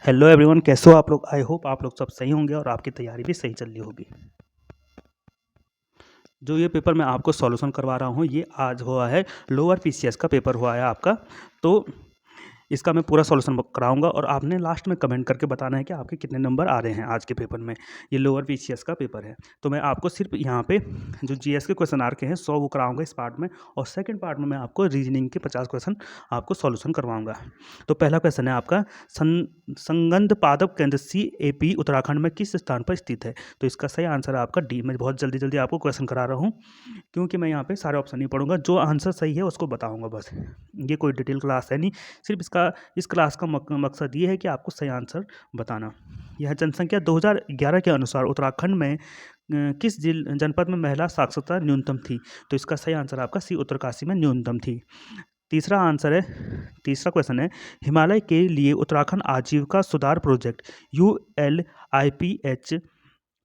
Hello everyone, कैसे हो आप लोग। आई होप आप लोग सब सही होंगे और आपकी तैयारी भी सही चल रही होगी। जो ये पेपर मैं आपको सॉल्यूशन करवा रहा हूँ, ये आज हुआ है लोअर पीसीएस का पेपर हुआ है आपका। तो इसका मैं पूरा सॉल्यूशन कराऊंगा और आपने लास्ट में कमेंट करके बताना है कि आपके कितने नंबर आ रहे हैं आज के पेपर में। ये लोअर पीसीएस का पेपर है, तो मैं आपको सिर्फ यहाँ पे जो जीएस के क्वेश्चन आर के हैं 100 वो कराऊंगा इस पार्ट में, और सेकंड पार्ट में मैं आपको रीजनिंग के 50 क्वेश्चन आपको सॉल्यूशन करवाऊंगा। तो पहला क्वेश्चन है आपका, संगंध पादप केंद्र CAP उत्तराखंड में किस स्थान पर स्थित है। तो इसका सही आंसर है आपका डी। मैं बहुत जल्दी जल्दी आपको क्वेश्चन करा रहा हूँ क्योंकि मैं यहाँ पे सारे ऑप्शन नहीं पढ़ूंगा, जो आंसर सही है उसको बताऊंगा बस। ये कोई डिटेल क्लास है नहीं, सिर्फ इस क्लास का मकसद ये है कि आपको सही आंसर बताना। यह जनसंख्या 2011 के अनुसार उत्तराखंड में किस जनपद में महिला साक्षरता न्यूनतम थी। तो इसका सही आंसर आपका सी, उत्तरकाशी में न्यूनतम थी। तीसरा क्वेश्चन है, हिमालय के लिए उत्तराखंड आजीविका सुधार प्रोजेक्ट ULIPH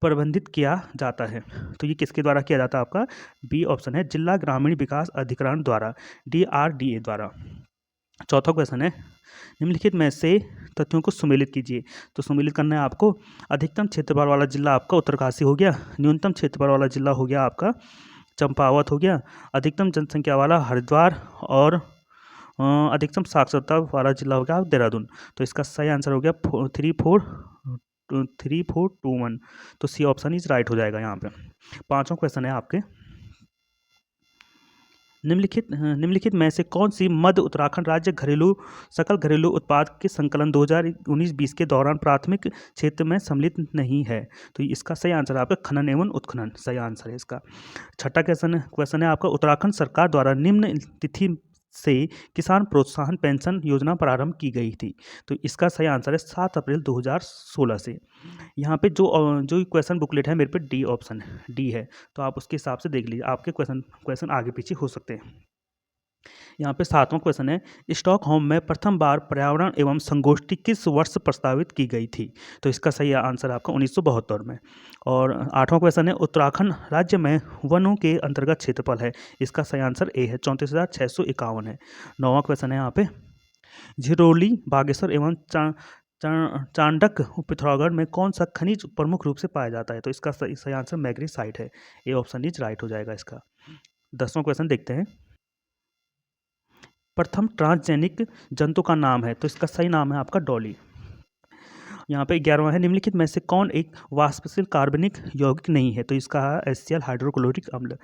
प्रबंधित किया जाता है। तो ये किसके द्वारा किया जाता है आपका बी ऑप्शन है, जिला ग्रामीण विकास अधिकरण द्वारा, DRDA द्वारा। चौथा क्वेश्चन है, निम्नलिखित में से तथ्यों को सुमेलित कीजिए। तो सुमेलित करना है आपको। अधिकतम क्षेत्रफल वाला जिला आपका उत्तरकाशी हो गया, न्यूनतम क्षेत्रफल वाला जिला हो गया आपका चंपावत हो गया, अधिकतम जनसंख्या वाला हरिद्वार, और अधिकतम साक्षरता वाला जिला हो गया देहरादून। तो इसका सही आंसर हो गया 3421। तो सी ऑप्शन इज राइट हो जाएगा यहाँ पे। पांचवा क्वेश्चन है आपके, निम्नलिखित में से कौन सी मध्य उत्तराखंड राज्य सकल घरेलू उत्पाद के संकलन 2019-20 के दौरान प्राथमिक क्षेत्र में सम्मिलित नहीं है। तो इसका सही आंसर है आपका खनन एवं उत्खनन, सही आंसर है इसका। छठा क्वेश्चन है आपका, उत्तराखंड सरकार द्वारा निम्न तिथि से किसान प्रोत्साहन पेंशन योजना प्रारंभ की गई थी। तो इसका सही आंसर है 7 अप्रैल 2016 से। यहाँ पे जो क्वेश्चन बुकलेट है मेरे पे डी ऑप्शन डी है, तो आप उसके हिसाब से देख लीजिए, आपके क्वेश्चन आगे पीछे हो सकते हैं। यहाँ पे 7वां क्वेश्चन है, स्टॉकहोम में प्रथम बार पर्यावरण एवं संगोष्ठी किस वर्ष प्रस्तावित की गई थी। तो इसका सही आंसर आपका 1972 में। और 8वां क्वेश्चन है, उत्तराखंड राज्य में वनों के अंतर्गत क्षेत्रफल है। इसका सही आंसर ए है, 34,651 है। 9वां क्वेश्चन है यहाँ पे, झिरोली, बागेश्वर एवं चांडक पिथौरागढ़ में कौन सा खनिज प्रमुख रूप से पाया जाता है। तो इसका सही आंसर मैग्नीसाइट है, ए ऑप्शन इज राइट हो जाएगा इसका। 10वां क्वेश्चन देखते हैं, प्रथम ट्रांसजेनिक जंतु का नाम है। तो इसका सही नाम है आपका डॉली। यहाँ पे 11वां है, निम्नलिखित में से कौन एक वाष्पशील कार्बनिक यौगिक नहीं है। तो इसका है HCl हाइड्रोक्लोरिक अम्ल।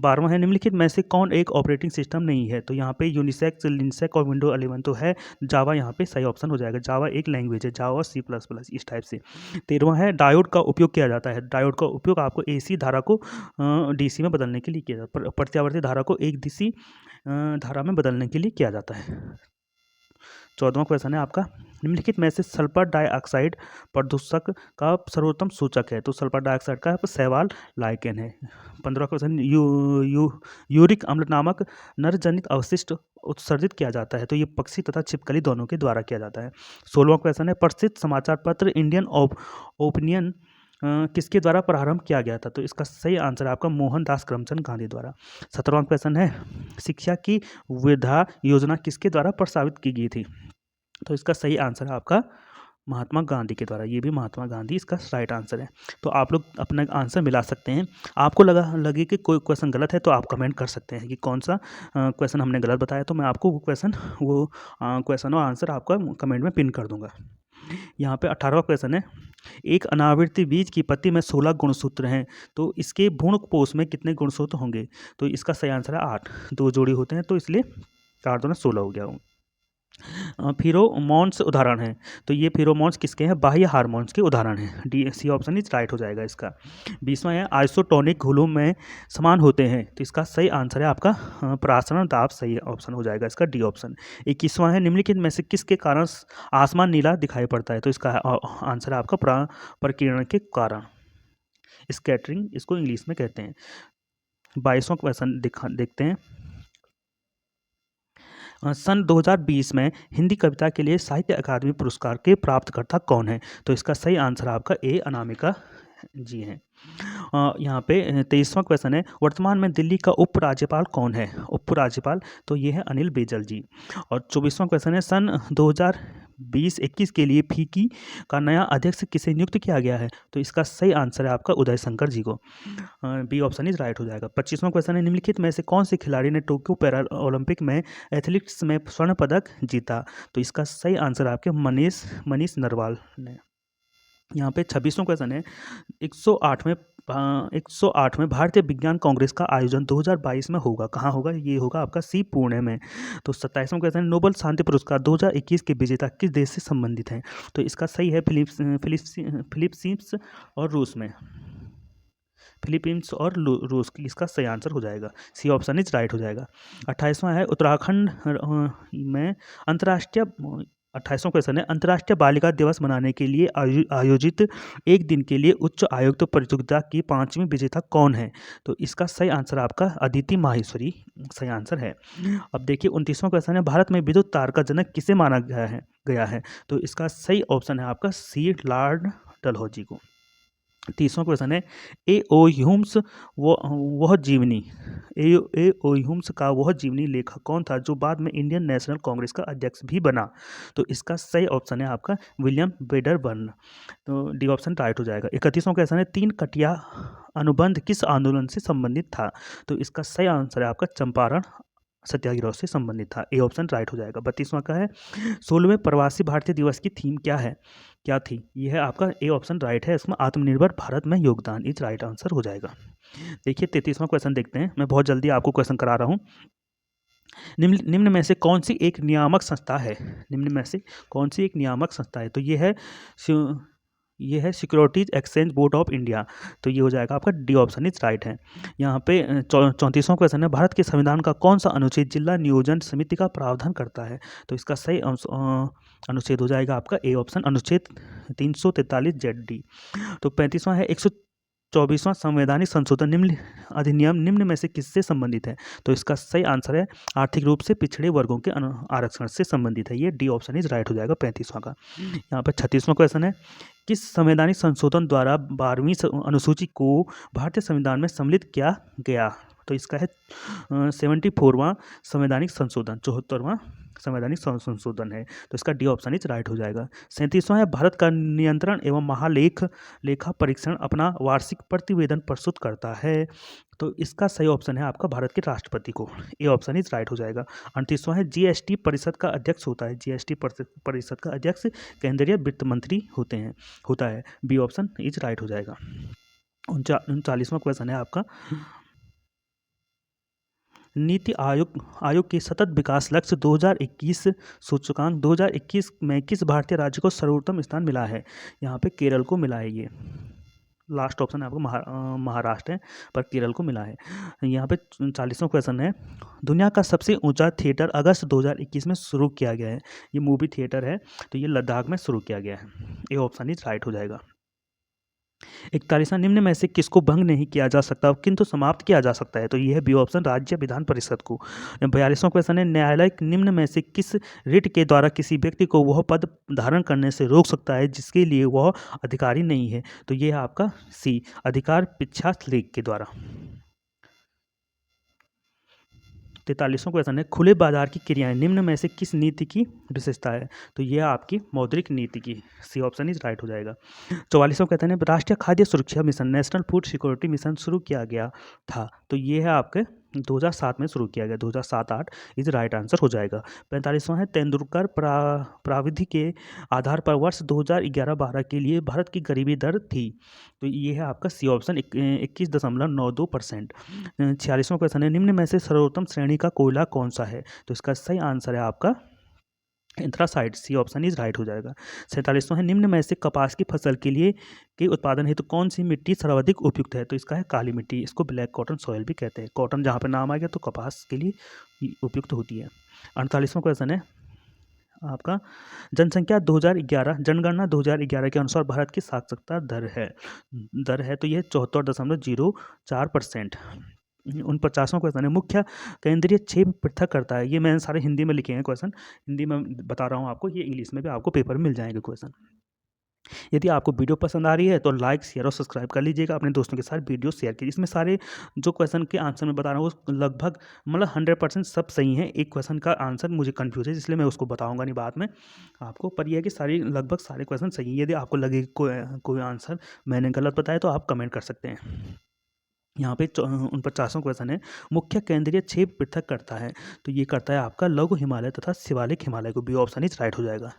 12वां है, निम्नलिखित में से कौन एक ऑपरेटिंग सिस्टम नहीं है। तो यहाँ पे यूनिसेक्स, लिनसेक और विंडो 11 तो है। जावा यहाँ पे सही ऑप्शन हो जाएगा, जावा एक लैंग्वेज है, जावा C++ इस टाइप से। 13वां है, डायोड का उपयोग किया जाता है। डायोड का उपयोग आपको AC धारा को DC में बदलने के लिए किया जाता है, प्रत्यावर्ती धारा को एक दिशी धारा में बदलने के लिए किया जाता है। 14वां क्वेश्चन है आपका, निम्नलिखित में से सल्फर डाइऑक्साइड प्रदूषक का सर्वोत्तम सूचक है। तो सल्फर डाइऑक्साइड का शैवाल लाइकेन है। 15वां क्वेश्चन, यूरिक अम्ल नामक नरजनित अवशिष्ट उत्सर्जित किया जाता है। तो ये पक्षी तथा छिपकली दोनों के द्वारा किया जाता है। 16वां क्वेश्चन है, प्रसिद्ध समाचार पत्र इंडियन ओपिनियन किसके द्वारा प्रारंभ किया गया था। तो इसका सही आंसर है आपका मोहनदास करमचंद गांधी द्वारा। 17वां क्वेश्चन है, शिक्षा की विधा योजना किसके द्वारा प्रस्तावित की गई थी। तो इसका सही आंसर है आपका महात्मा गांधी के द्वारा। ये भी महात्मा गांधी इसका राइट आंसर है। तो आप लोग अपना आंसर मिला सकते हैं। आपको लगे कि कोई क्वेश्चन गलत है तो आप कमेंट कर सकते हैं कि कौन सा क्वेश्चन हमने गलत बताया, तो मैं आपको वो क्वेश्चन और आंसर आपका कमेंट में पिन कर दूंगा। यहाँ पे 18वां क्वेश्चन है, एक अनावृति बीज की पत्ती में 16 गुणसूत्र हैं, तो इसके भ्रूणपोष में कितने गुणसूत्र होंगे। तो इसका सही आंसर है 8, 2 जोड़ी होते हैं, तो इसलिए 4 दूना 16 हो गया। फिरोमोन्स उदाहरण है। तो ये फिरोमोन्स किसके हैं, बाह्य हार्मोन्स के उदाहरण हैं। DC ऑप्शन इज राइट हो जाएगा इसका। 20वां है, आइसोटोनिक घुलों में समान होते हैं। तो इसका सही आंसर है आपका प्रासरण दाब, सही ऑप्शन हो जाएगा इसका डी ऑप्शन। 21वां है, निम्नलिखित में से किसके कारण आसमान नीला दिखाई पड़ता है। तो इसका आंसर है आपका प्रकीर्णन के कारण, स्कैटरिंग इसको इंग्लिश में कहते हैं। 22वां क्वेश्चन देखते हैं, सन 2020 में हिंदी कविता के लिए साहित्य अकादमी पुरस्कार के प्राप्तकर्ता कौन है। तो इसका सही आंसर आपका ए अनामिका जी हैं। यहाँ पे 23वां क्वेश्चन है, वर्तमान में दिल्ली का उपराज्यपाल कौन है। उपराज्यपाल तो ये है अनिल बैजल जी। और 24वां क्वेश्चन है, सन 2021 के लिए फीकी का नया अध्यक्ष किसे नियुक्त किया गया है? तो इसका सही आंसर है आपका उदय शंकर जी को। बी ऑप्शन इज राइट हो जाएगा। 25वां क्वेश्चन है, निम्नलिखित में से कौन से खिलाड़ी ने टोक्यो पैरा ओलंपिक में एथलेटिक्स में स्वर्ण पदक जीता? तो इसका सही आंसर आपके मनीष नरवाल ने। यहाँ पे 26वां क्वेश्चन है, 108वें 108वें भारतीय विज्ञान कांग्रेस का आयोजन 2022 में होगा, कहाँ होगा? ये होगा आपका सी पुणे में। तो 27वां क्वेश्चन है, नोबेल शांति पुरस्कार 2021 के विजेता किस देश से संबंधित हैं? तो इसका सही है फिलीपींस और रूस में। फिलीपींस और रूस की इसका सही आंसर हो जाएगा। सी ऑप्शन इज राइट हो जाएगा। 28वां है, उत्तराखंड में अंतर्राष्ट्रीय 28वां क्वेश्चन है, अंतर्राष्ट्रीय बालिका दिवस मनाने के लिए आयोजित एक दिन के लिए उच्च आयुक्त प्रतियोगिता की 5वीं विजेता कौन है? तो इसका सही आंसर आपका अदिति माहेश्वरी सही आंसर है। अब देखिए 29वां क्वेश्चन है, भारत में विद्युत तार का जनक किसे माना गया है? तो इसका सही ऑप्शन है आपका सी लॉर्ड डलहौजी को। 30वां क्वेश्चन है, एओह्यूम्स वह जीवनी एओह्यूम्स का वह जीवनी लेखक कौन था जो बाद में इंडियन नेशनल कांग्रेस का अध्यक्ष भी बना? तो इसका सही ऑप्शन है आपका विलियम वेडरबर्न। तो डी ऑप्शन राइट हो जाएगा। 31वां क्वेश्चन है, 3 कटिया अनुबंध किस आंदोलन से संबंधित था? तो इसका सही आंसर है आपका चंपारण सत्याग्रह से संबंधित था। ए ऑप्शन राइट हो जाएगा। 32वां का है, 16वें प्रवासी भारतीय दिवस की थीम क्या थी? यह है आपका ए ऑप्शन राइट है, इसमें आत्मनिर्भर भारत में योगदान इज राइट आंसर हो जाएगा। देखिए 33वां क्वेश्चन देखते हैं, मैं बहुत जल्दी आपको क्वेश्चन करा रहा हूँ। निम्न में से कौन सी एक नियामक संस्था है? निम्न में से कौन सी एक नियामक संस्था है? तो ये है securities exchange board of India. तो ये हो जाएगा आपका डी ऑप्शन इज राइट है। यहाँ पे 34वां क्वेश्चन है, भारत के संविधान का कौन सा अनुच्छेद जिला नियोजन समिति का प्रावधान करता है? तो इसका सही अनुच्छेद हो जाएगा आपका ए ऑप्शन अनुच्छेद 343 ZD। तो 35वां है, 124वां संवैधानिक संशोधन अधिनियम निम्न में से किससे संबंधित है? तो इसका सही आंसर है आर्थिक रूप से पिछड़े वर्गों के आरक्षण से संबंधित है। ये डी ऑप्शन इज राइट हो जाएगा 35वां का। यहाँ पर 36वां क्वेश्चन है, किस संवैधानिक संशोधन द्वारा 12वीं अनुसूची को भारतीय संविधान में सम्मिलित किया गया? तो इसका है 74वां संवैधानिक संशोधन, 74वां संवैधानिक संशोधन है। तो इसका डी ऑप्शन इज राइट हो जाएगा। 37वां है, भारत का नियंत्रण एवं लेखा परीक्षण अपना वार्षिक प्रतिवेदन प्रस्तुत करता है। तो इसका सही ऑप्शन है आपका भारत के राष्ट्रपति को। ए ऑप्शन इज राइट हो जाएगा। 38वां है, जीएसटी परिषद का अध्यक्ष होता है। जीएसटी परिषद का अध्यक्ष केंद्रीय वित्त मंत्री होता है। बी ऑप्शन इज राइट हो जाएगा। 39वां क्वेश्चन है आपका, नीति आयोग के सतत विकास लक्ष्य 2021 सूचकांक 2021 में किस भारतीय राज्य को सर्वोत्तम स्थान मिला है? यहाँ पे केरल को मिला है। ये लास्ट ऑप्शन है आपको महाराष्ट्र है, पर केरल को मिला है। यहाँ पे 40वां क्वेश्चन है, दुनिया का सबसे ऊंचा थिएटर अगस्त 2021 में शुरू किया गया है। ये मूवी थिएटर है, तो ये लद्दाख में शुरू किया गया है। ये ऑप्शन इज राइट हो जाएगा। 41वां, निम्न में से किसको भंग नहीं किया जा सकता किंतु समाप्त किया जा सकता है? तो ये है बी ऑप्शन राज्य विधान परिषद को। 42वां क्वेश्चन है, न्यायालय निम्न में से किस रिट के द्वारा किसी व्यक्ति को वह पद धारण करने से रोक सकता है जिसके लिए वह अधिकारी नहीं है? तो ये है आपका सी अधिकार पिछात लीग के द्वारा। 43वां क्वेश्चन है, खुले बाजार की क्रियाएं निम्न में से किस नीति की विशेषता है? तो यह आपकी मौद्रिक नीति की। सी ऑप्शन इज राइट हो जाएगा। 44वां क्वेश्चन है, राष्ट्रीय खाद्य सुरक्षा mission national food security mission शुरू किया गया था। तो ये है आपके 2007 में शुरू किया गया, 2007-8 इज राइट आंसर हो जाएगा। 45वां है, तेंदुलकर प्राविधि के आधार पर वर्ष 2011-12 के लिए भारत की गरीबी दर थी। तो ये है आपका सी ऑप्शन 21.92%। 46वां क्वेश्चन है, निम्न में से सर्वोत्तम श्रेणी का कोयला कौन सा है? तो इसका सही आंसर है आपका anthracite. C option is right हो जाएगा। 47वां है, निम्न में से कपास की फसल के उत्पादन हेतु कौन सी मिट्टी सर्वाधिक उपयुक्त है? तो इसका है काली मिट्टी, इसको ब्लैक कॉटन सॉइल भी कहते हैं। कॉटन जहाँ पे नाम आ गया तो कपास के लिए उपयुक्त होती है। 48वां क्वेश्चन है आपका, जनगणना 2011 के अनुसार भारत की साक्षरता दर है तो यह 74.04%। 49वां क्वेश्चन है, मुख्य केंद्रीय क्षेत्र पृथक करता है। ये मैंने सारे हिंदी में लिखे हैं क्वेश्चन, हिंदी में बता रहा हूँ आपको, ये इंग्लिश में भी आपको पेपर में मिल जाएंगे क्वेश्चन। यदि आपको वीडियो पसंद आ रही है तो लाइक, शेयर और सब्सक्राइब कर लीजिएगा। अपने दोस्तों के साथ वीडियो शेयर कीजिए। इसमें सारे जो क्वेश्चन के आंसर मैं बता रहा हूँ वो लगभग मतलब 100% सब सही हैं। एक क्वेश्चन का आंसर मुझे कन्फ्यूज है, इसलिए मैं उसको बताऊँगा नहीं बाद में आपको, पर यह है कि लगभग सारे क्वेश्चन सही हैं। यदि आपको लगे कोई आंसर मैंने गलत बताया तो आप कमेंट कर सकते हैं। यहाँ पे 49वां क्वेश्चन है, मुख्य केंद्रीय क्षेप पृथक करता है। तो ये करता है आपका लघु हिमालय तथा शिवालिक हिमालय को। बी ऑप्शन इज राइट हो जाएगा।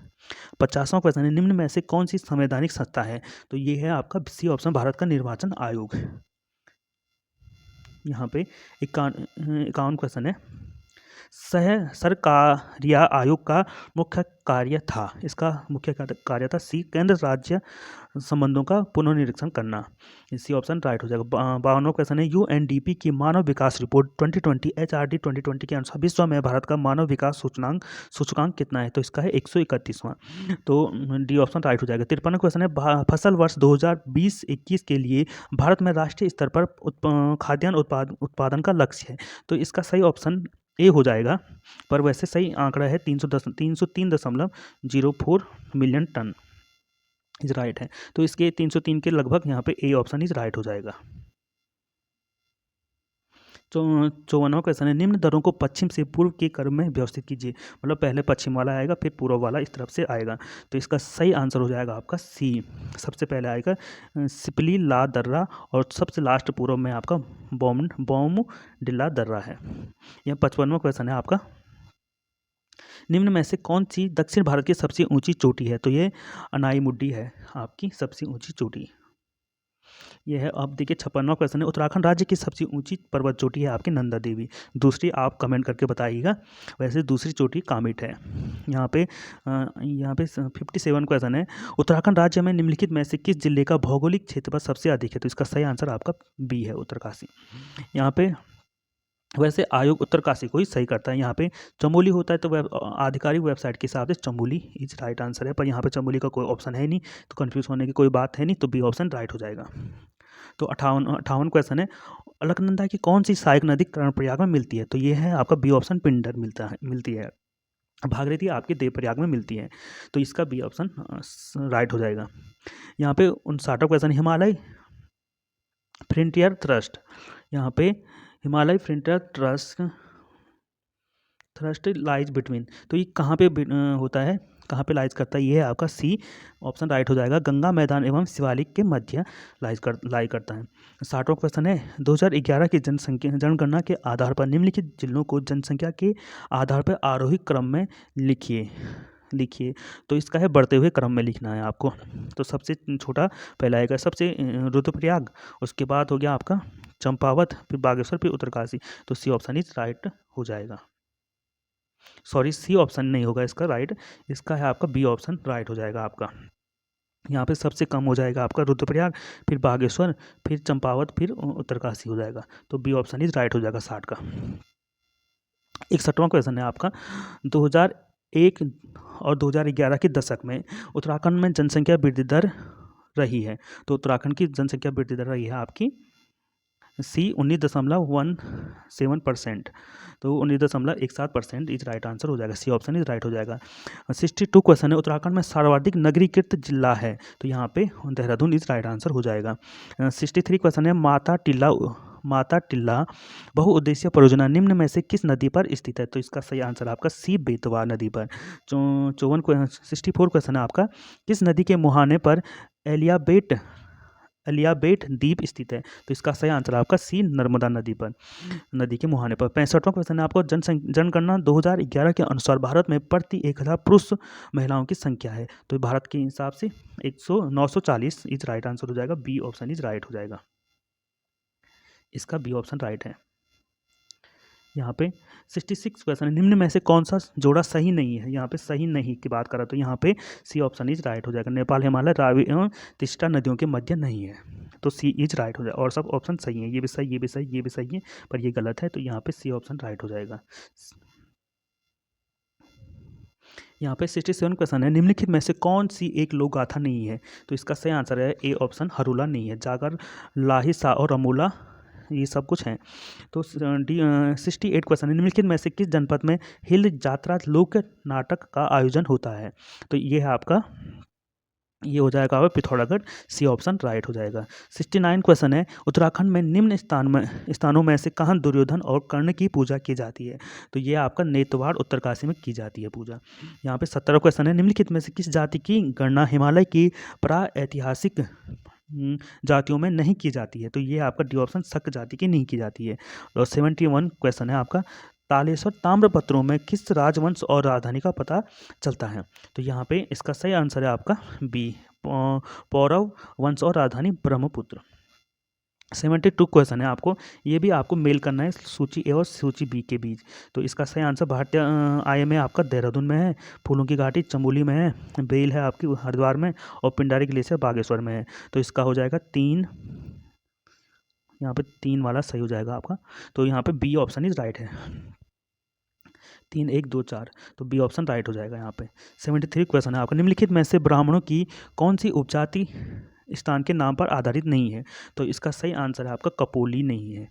50वां क्वेश्चन है, निम्न में से कौन सी संवैधानिक संस्था है। तो ये है आपका सी ऑप्शन, भारत का निर्वाचन आयोग। यहाँ पे 51 क्वेश्चन है, सह सरकारिया आयोग का मुख्य कार्य था। इसका मुख्य कार्य था सी, केंद्र राज्य संबंधों का पुनर्निरीक्षण करना। इसी ऑप्शन राइट हो जाएगा। 52वां क्वेश्चन है, यूएनडीपी की मानव विकास रिपोर्ट 2020 एचआरडी 2020 के अनुसार विश्व में भारत का मानव विकास सूचकांक कितना है। तो इसका है 131वां। तो डी ऑप्शन राइट हो जाएगा। 53वां क्वेश्चन है, फसल वर्ष 2020-21 के लिए भारत में राष्ट्रीय स्तर पर खाद्यान्न उत्पादन का लक्ष्य है। तो इसका सही ऑप्शन ए हो जाएगा, पर वैसे सही आंकड़ा है 303.04 मिलियन टन इज राइट है। तो इसके 303 के लगभग यहाँ पे ए ऑप्शन इज राइट हो जाएगा। 54वां क्वेश्चन है, निम्न दरों को पश्चिम से पूर्व के क्रम में व्यवस्थित कीजिए। मतलब पहले पश्चिम वाला आएगा फिर पूर्व वाला इस तरफ से आएगा। तो इसका सही आंसर हो जाएगा आपका सी। सबसे पहले आएगा सिपली ला दर्रा और सबसे लास्ट पूर्व में आपका बॉम डिल्ला दर्रा है। यह 55वां क्वेश्चन है आपका, निम्न में से कौन सी दक्षिण भारत की सबसे ऊंची चोटी है। तो ये अनाईमुड्डी है आपकी सबसे ऊंची चोटी। यह है, आप देखिए 56वां क्वेश्चन है, उत्तराखंड राज्य की सबसे ऊंची पर्वत चोटी है आपकी नंदा देवी। दूसरी आप कमेंट करके बताइएगा। वैसे दूसरी चोटी कामेट है। यहाँ पे 57 क्वेश्चन है, उत्तराखंड राज्य में निम्नलिखित में से किस जिले का भौगोलिक क्षेत्रफल सबसे अधिक है। तो इसका सही आंसर आपका बी है, उत्तरकाशी। यहाँ पे वैसे आयोग उत्तरकाशी को ही सही करता है। यहाँ पे चमोली होता है, तो आधिकारिक वेबसाइट के हिसाब से चमोली इज राइट आंसर है, पर यहाँ पे चमोली का कोई ऑप्शन है नहीं, तो कंफ्यूज होने की कोई बात है नहीं, तो बी ऑप्शन राइट हो जाएगा। तो 58वां क्वेश्चन है, अलकनंदा की कौन सी सहायक नदी कर्णप्रयाग में मिलती है। तो ये है आपका बी ऑप्शन, पिंडर मिलती है। भागीरथी आपके देवप्रयाग में मिलती है, तो इसका बी ऑप्शन राइट हो जाएगा। यहाँ पे 59वां क्वेश्चन, हिमालय फ्रंटियर ट्रस्ट। यहाँ पे Himalaya frontier trust lies between, तो ये कहाँ पे होता है, कहाँ पे लाइज करता है। ये है आपका सी ऑप्शन राइट हो जाएगा, गंगा मैदान एवं शिवालिक के मध्य लाई करता है। 60वां क्वेश्चन है, 2011 की जनगणना के आधार पर निम्नलिखित जिलों को जनसंख्या के आधार पर आरोही क्रम में लिखिए। तो इसका है बढ़ते हुए क्रम में लिखना है आपको। तो सबसे छोटा पहला आएगा सबसे रुद्रप्रयाग, उसके बाद हो गया आपका चंपावत, फिर बागेश्वर, फिर उत्तरकाशी। तो सी ऑप्शन इज राइट हो जाएगा। सॉरी, सी ऑप्शन नहीं होगा इसका राइट, इसका है आपका बी ऑप्शन राइट हो जाएगा आपका। यहाँ पे सबसे कम हो जाएगा आपका रुद्रप्रयाग, फिर बागेश्वर, फिर चंपावत, फिर उत्तरकाशी हो जाएगा। तो बी ऑप्शन इज राइट हो जाएगा 60 का। 61वां क्वेश्चन है आपका, 2001 और 2011 के दशक में उत्तराखंड में जनसंख्या वृद्धि दर रही है। तो उत्तराखंड की जनसंख्या वृद्धि दर रही है आपकी सी 19.17%। तो 19.17% इज राइट आंसर हो जाएगा, सी ऑप्शन इज राइट हो जाएगा। 62 क्वेश्चन है, उत्तराखंड में सर्वाधिक नगरीकृत जिला है। तो यहाँ पे देहरादून इज राइट आंसर हो जाएगा। 63 क्वेश्चन है, माता टिल्ला बहुउद्देशीय परियोजना निम्न में से किस नदी पर स्थित है। तो इसका सही आंसर आपका सी बेतवा नदी पर। 64 क्वेश्चन है आपका, किस नदी के मुहाने पर एलियाबेट द्वीप स्थित है। तो इसका सही आंसर आपका सी नर्मदा नदी के मुहाने पर। 65वां क्वेश्चन है आपको, जनगणना 2011 के अनुसार भारत में प्रति 1000 पुरुष महिलाओं की संख्या है। तो भारत के हिसाब से 940 इज राइट आंसर हो जाएगा, बी ऑप्शन इज राइट हो जाएगा, इसका बी ऑप्शन राइट है। यहाँ पे 66 क्वेश्चन है, निम्न में से कौन सा जोड़ा सही नहीं है। यहाँ पे सही नहीं की बात करा तो यहाँ पे सी ऑप्शन इज राइट हो जाएगा, नेपाल हिमालय रावी एवं तिस्टा नदियों के मध्य नहीं है। तो सी इज राइट हो जाएगा, और सब ऑप्शन सही है, ये भी सही, ये भी सही, ये भी सही है, पर ये गलत है। तो यहाँ पे सी ऑप्शन राइट हो जाएगा। यहाँ पे 67 क्वेश्चन है, निम्नलिखित में से कौन सी एक लोक गाथा नहीं है। तो इसका सही आंसर है ए ऑप्शन, हरूला नहीं है। जागर, लाहिसा और अमूला ये सब कुछ हैं। तो 68 क्वेश्चन है, निम्नलिखित में से किस जनपद में हिल जात्रा लोक नाटक का आयोजन होता है। तो ये है आपका ये हो जाएगा आपका पिथौरागढ़, सी ऑप्शन राइट हो जाएगा। 69 क्वेश्चन है, उत्तराखंड में निम्न स्थानों में से कहाँ दुर्योधन और कर्ण की पूजा की जाती है? तो ये आपका नेतवाड़ उत्तरकाशी में की जाती है पूजा। यहाँ पे 17 क्वेश्चन है, निम्नलिखित में से किस जाति की गणना हिमालय की प्राऐतिहासिक जातियों में नहीं की जाती है? तो ये आपका डी ऑप्शन शक जाति की नहीं की जाती है। और 71 क्वेश्चन है आपका, तालेश्वर ताम्रपत्रों में किस राजवंश और राजधानी का पता चलता है? तो यहाँ पे इसका सही आंसर है आपका बी, पौरव वंश और राजधानी ब्रह्मपुत्र। 72 क्वेश्चन है आपको, ये भी आपको मेल करना है सूची ए और सूची बी के बीच। तो इसका सही आंसर भारतीय IIM है आपका देहरादून में है, फूलों की घाटी चमोली में है, बेल है आपकी हरिद्वार में, और पिंडारी ग्लेशियर बागेश्वर में है। तो इसका हो जाएगा 3, यहाँ पे 3 वाला सही हो जाएगा आपका। तो यहाँ पे बी ऑप्शन इज राइट है, 3 1 2 4, तो बी ऑप्शन राइट हो जाएगा यहाँ पे। 73 क्वेश्चन है आपका, निम्नलिखित में से ब्राह्मणों की कौन सी उपजाति स्थान के नाम पर आधारित नहीं है? तो इसका सही आंसर है आपका कपोली नहीं है।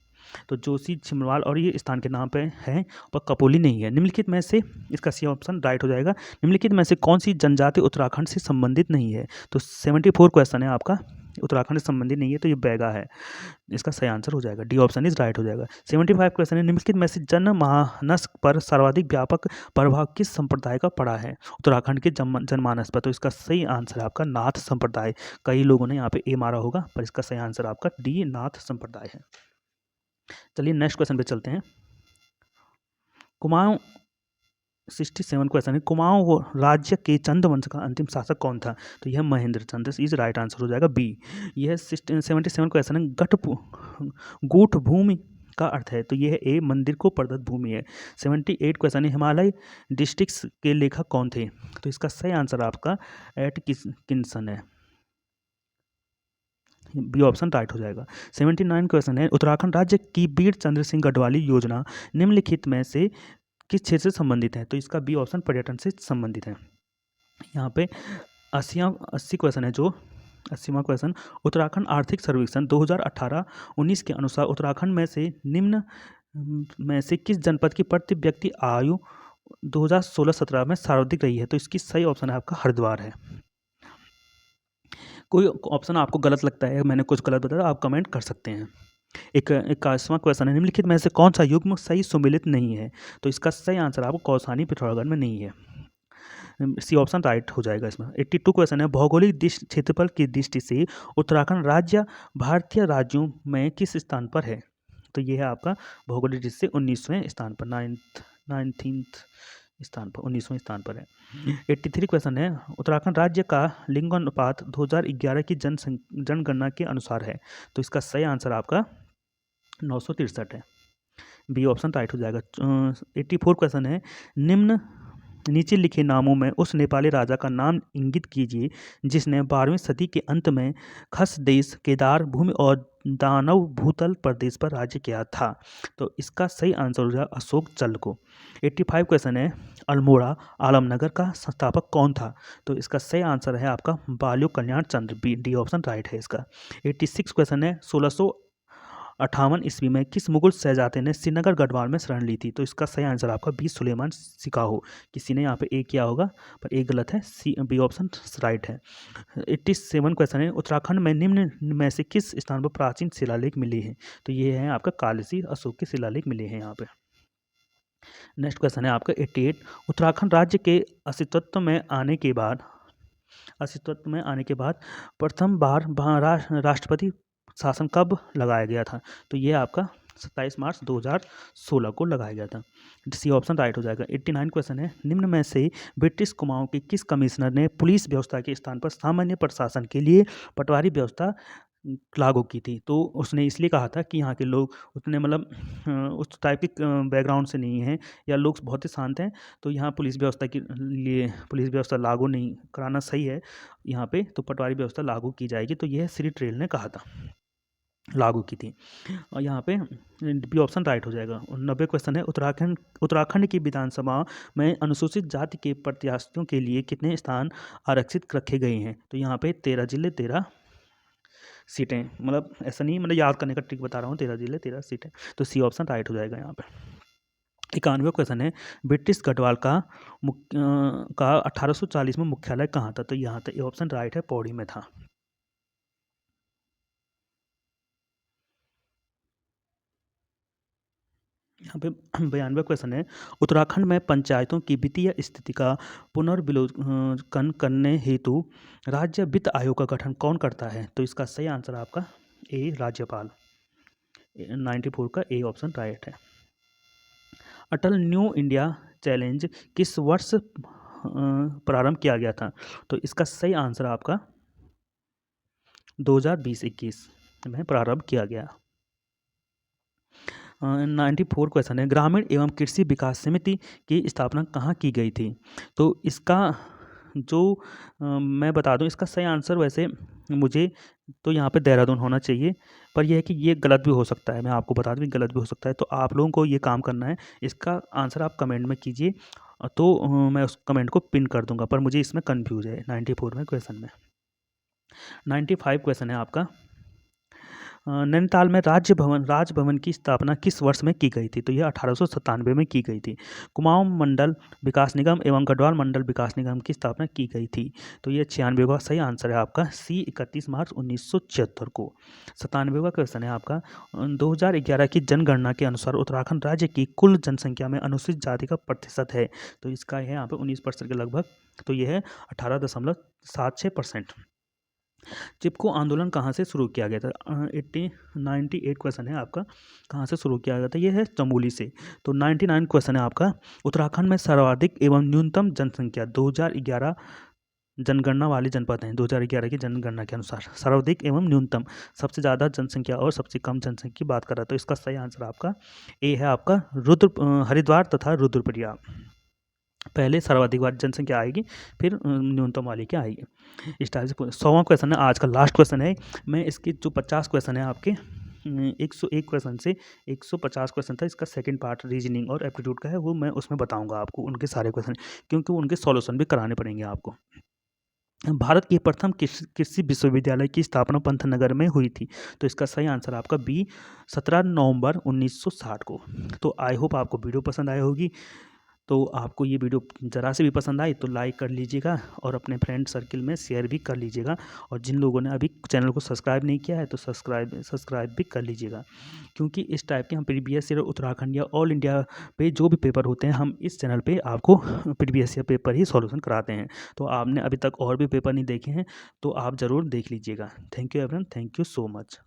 तो जोशी छिमवाल और ये स्थान के नाम पे है पर कपोली नहीं है। निम्नलिखित में से इसका सी ऑप्शन राइट हो जाएगा, निम्नलिखित में से कौन सी जनजाति उत्तराखंड से संबंधित नहीं है? तो 74 क्वेश्चन है आपका, उत्तराखंड से संबंधित नहीं है, तो ये बैगा है, इसका सही आंसर हो जाएगा, डी ऑप्शन इज राइट हो जाएगा। 75 क्वेश्चन है, निम्नलिखित में से जनमानस पर सर्वाधिक व्यापक प्रभाव किस संप्रदाय का पड़ा है उत्तराखंड के जनमानस पर? तो इसका सही आंसर है आपका नाथ संप्रदाय। कई लोगों ने यहाँ पे ए मारा होगा, पर इसका सही आंसर आपका डी नाथ संप्रदाय है। चलिए नेक्स्ट क्वेश्चन पे चलते हैं। कुमाऊं 67 क्वेश्चन है, कुमाऊं राज्य के चंद वंश का अंतिम शासक कौन था? तो यह महेंद्र चंद्र इज राइट आंसर हो जाएगा बी। यह 77 क्वेश्चन है, गूठ भूमि का अर्थ है? तो यह ए मंदिर को प्रदत्त भूमि है। 78 क्वेश्चन है, हिमालय डिस्ट्रिक्ट्स के लेखक कौन थे? तो इसका सही आंसर आपका एटकिंसन है, बी ऑप्शन राइट हो जाएगा। 79 क्वेश्चन है, उत्तराखंड राज्य की बीर चंद्र सिंह गढ़वाली योजना निम्नलिखित में से किस क्षेत्र से संबंधित है? तो इसका बी ऑप्शन पर्यटन से संबंधित है। यहाँ पे 80 क्वेश्चन है, जो 80वां क्वेश्चन, उत्तराखंड आर्थिक सर्वेक्षण 2018-19 के अनुसार उत्तराखंड में से निम्न में से किस जनपद की प्रति व्यक्ति आयु 2016-17 में सर्वाधिक रही है? तो इसकी सही ऑप्शन है आपका हरिद्वार है। कोई ऑप्शन आपको गलत लगता है, मैंने कुछ गलत बताया, आप कमेंट कर सकते हैं। 81वां क्वेश्चन है, निम्नलिखित में से कौन सा युग्म सही सुमेलित नहीं है? तो इसका सही आंसर आपको कौसानी पिथौरागढ़ में नहीं है, सी ऑप्शन राइट हो जाएगा इसमें। 82 क्वेश्चन है, भौगोलिक क्षेत्रफल की दृष्टि से उत्तराखंड राज्य भारतीय राज्यों में किस स्थान पर है? तो ये है आपका भौगोलिक दृष्टि से 19वें स्थान पर, 19th स्थान पर, 19वें स्थान पर है। 83 क्वेश्चन है, उत्तराखंड राज्य का लिंगानुपात 2011 की जनगणना के अनुसार है? तो इसका सही आंसर आपका 963 है, बी ऑप्शन राइट हो जाएगा। 84 क्वेश्चन है, नीचे लिखे नामों में उस नेपाली राजा का नाम इंगित कीजिए जिसने 12वीं सदी के अंत में खस देश, केदार भूमि और दानव भूतल प्रदेश पर राज्य किया था? तो इसका सही आंसर हो जाएगा अशोक चल को। 85 क्वेश्चन है, अल्मोड़ा आलमनगर का संस्थापक कौन था? तो इसका सही आंसर है आपका बाल्यो कल्याण चंद्र, बी डी ऑप्शन राइट है इसका। 86 क्वेश्चन है, 1658 ईस्वी में किस मुगल शहजादे ने श्रीनगर गढ़वाल में शरण ली थी? तो इसका सही आंसर आपका बी सुलेमान सिकाहो। किसी ने यहाँ पे ए किया होगा, पर ए गलत है, सी बी ऑप्शन राइट है। 87 क्वेश्चन है, उत्तराखंड में निम्न में से किस स्थान पर प्राचीन शिलालेख मिले हैं? तो ये है आपका कालसी अशोक के शिलालेख मिले हैं यहाँ पे। नेक्स्ट क्वेश्चन है आपका 88, उत्तराखंड राज्य के अस्तित्व में आने के बाद प्रथम बार राष्ट्रपति शासन कब लगाया गया था? तो ये आपका 27 मार्च 2016 को लगाया गया था, सी ऑप्शन राइट हो जाएगा। 89 क्वेश्चन है, निम्न में से ब्रिटिश कुमाऊं के किस कमिश्नर ने पुलिस व्यवस्था के स्थान पर सामान्य प्रशासन के लिए पटवारी व्यवस्था लागू की थी? तो उसने इसलिए कहा था कि यहाँ के लोग उतने मतलब उस टाइप के बैकग्राउंड से नहीं हैं, या लोग बहुत ही शांत हैं, तो यहाँ पुलिस व्यवस्था के लिए पुलिस व्यवस्था लागू नहीं कराना सही है यहाँ पे, तो पटवारी व्यवस्था लागू की जाएगी। तो यह श्री ट्रेल ने कहा था, लागू की थी, और यहाँ पे बी ऑप्शन राइट हो जाएगा। 90 क्वेश्चन है, उत्तराखंड की विधानसभा में अनुसूचित जाति के प्रत्याशियों के लिए कितने स्थान आरक्षित रखे गए हैं? तो यहाँ पे 13 जिले 13 सीटें, मतलब ऐसा नहीं, मतलब याद करने का ट्रिक बता रहा हूँ, 13 जिले 13 सीटें, तो सी ऑप्शन राइट हो जाएगा यहाँ पे। 91वां क्वेश्चन है, ब्रिटिश गढ़वाल का 1840 में मुख्यालय कहाँ था? तो यहाँ था, ये ऑप्शन राइट है, पौड़ी में था। यहाँ पे 92वां क्वेश्चन है, उत्तराखंड में पंचायतों की वित्तीय स्थिति का पुनर्विलोकन करने हेतु राज्य वित्त आयोग का गठन कौन करता है? तो इसका सही आंसर आपका ए, राज्यपाल। 94 का ए ऑप्शन राइट है। अटल न्यू इंडिया चैलेंज किस वर्ष प्रारंभ किया गया था? तो इसका सही आंसर आपका 2020-21 में प्रारंभ किया गया। 94 क्वेश्चन है, ग्रामीण एवं कृषि विकास समिति की स्थापना कहाँ की गई थी? तो इसका जो मैं बता दूं, इसका सही आंसर वैसे मुझे तो यहाँ पे देहरादून होना चाहिए, पर यह है कि ये गलत भी हो सकता है, मैं आपको बता दूं गलत भी हो सकता है। तो आप लोगों को ये काम करना है, इसका आंसर आप कमेंट में कीजिए, तो मैं उस कमेंट को पिन कर दूंगा, पर मुझे इसमें कन्फ्यूज है 94 में क्वेश्चन में। 95 क्वेश्चन है आपका, नैनीताल में राजभवन की स्थापना किस वर्ष में की गई थी? तो यह 1897 में की गई थी। कुमाऊं मंडल विकास निगम एवं गढ़वाल मंडल विकास निगम की स्थापना की गई थी। तो ये 96वां सही आंसर है आपका सी, 31 मार्च 1976 को। 97वां क्वेश्चन है आपका, 2011 की जनगणना के अनुसार उत्तराखंड राज्य की कुल जनसंख्या में अनुसूचित जाति का प्रतिशत है? तो इसका है यहाँ पे 19% के लगभग, तो यह है 18.76%। चिपको आंदोलन कहाँ से शुरू किया गया था? 98 क्वेश्चन है आपका, कहाँ से शुरू किया गया था? ये है चमोली से। तो 99 क्वेश्चन है आपका, उत्तराखंड में सर्वाधिक एवं न्यूनतम जनसंख्या 2011 जनगणना वाले जनपद हैं। 2011 की जनगणना के अनुसार सर्वाधिक एवं न्यूनतम, सबसे ज़्यादा जनसंख्या और सबसे कम जनसंख्या की बात कर रहा है। तो इसका सही आंसर आपका ए है, आपका हरिद्वार तथा रुद्रप्रयाग। पहले सर्वाधिक वाली जनसंख्या आएगी, फिर न्यूनतम वाली क्या आएगी। इस टाइप से 100वां क्वेश्चन है, आज का लास्ट क्वेश्चन है। मैं इसके जो 50 क्वेश्चन है आपके 101 क्वेश्चन से 150 क्वेश्चन था, इसका सेकंड पार्ट रीजनिंग और एप्टीट्यूड का है, वो मैं उसमें बताऊंगा आपको उनके सारे क्वेश्चन, क्योंकि उनके सॉल्यूशन भी कराने पड़ेंगे आपको। भारत के प्रथम कृषि विश्वविद्यालय की स्थापना पंतनगर में हुई थी? तो इसका सही आंसर आपका बी, 17 नवंबर 1960 को। तो आई होप आपको वीडियो पसंद आई होगी। तो आपको ये वीडियो ज़रा से भी पसंद आई तो लाइक कर लीजिएगा और अपने फ्रेंड सर्किल में शेयर भी कर लीजिएगा, और जिन लोगों ने अभी चैनल को सब्सक्राइब नहीं किया है तो सब्सक्राइब भी कर लीजिएगा, क्योंकि इस टाइप के हम प्रीवियस ईयर उत्तराखंड या ऑल इंडिया पे जो भी पेपर होते हैं, हम इस चैनल पे आपको प्रीवियस ईयर पेपर ही सॉल्यूशन कराते हैं। तो आपने अभी तक और भी पेपर नहीं देखे हैं तो आप ज़रूर देख लीजिएगा। Thank you everyone, thank you so much.